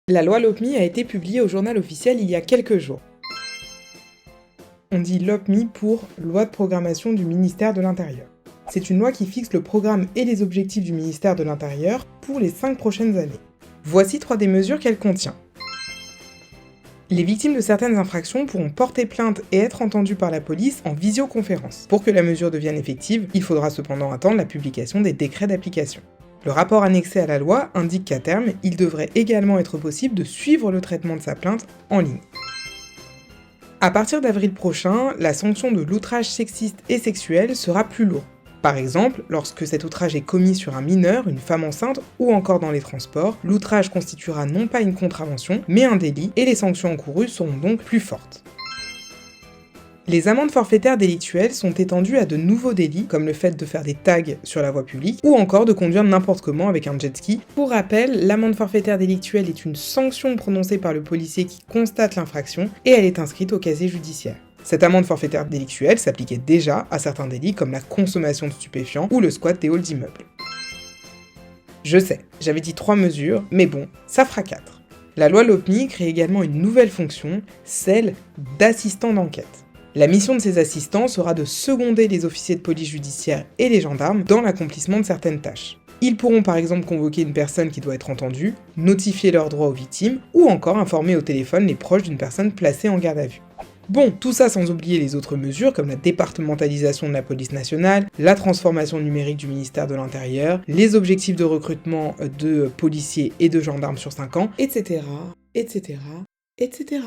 La loi LOPMI a été publiée au journal officiel il y a quelques jours. On dit LOPMI pour Loi de programmation du ministère de l'Intérieur. C'est une loi qui fixe le programme et les objectifs du ministère de l'Intérieur pour les 5 prochaines années. Voici 3 des mesures qu'elle contient. Les victimes de certaines infractions pourront porter plainte et être entendues par la police en visioconférence. Pour que la mesure devienne effective, il faudra cependant attendre la publication des décrets d'application. Le rapport annexé à la loi indique qu'à terme, il devrait également être possible de suivre le traitement de sa plainte en ligne. À partir d'avril prochain, la sanction de l'outrage sexiste et sexuel sera plus lourde. Par exemple, lorsque cet outrage est commis sur un mineur, une femme enceinte ou encore dans les transports, l'outrage constituera non pas une contravention, mais un délit, et les sanctions encourues seront donc plus fortes. Les amendes forfaitaires délictuelles sont étendues à de nouveaux délits, comme le fait de faire des tags sur la voie publique, ou encore de conduire n'importe comment avec un jet ski. Pour rappel, l'amende forfaitaire délictuelle est une sanction prononcée par le policier qui constate l'infraction, et elle est inscrite au casier judiciaire. Cette amende forfaitaire délictuelle s'appliquait déjà à certains délits comme la consommation de stupéfiants ou le squat des halls d'immeubles. Je sais, j'avais dit 3 mesures, mais bon, ça fera 4. La loi LOPMI crée également une nouvelle fonction, celle d'assistant d'enquête. La mission de ces assistants sera de seconder les officiers de police judiciaire et les gendarmes dans l'accomplissement de certaines tâches. Ils pourront par exemple convoquer une personne qui doit être entendue, notifier leurs droits aux victimes, ou encore informer au téléphone les proches d'une personne placée en garde à vue. Bon, tout ça sans oublier les autres mesures comme la départementalisation de la police nationale, la transformation numérique du ministère de l'Intérieur, les objectifs de recrutement de policiers et de gendarmes sur 5 ans, etc., etc., etc.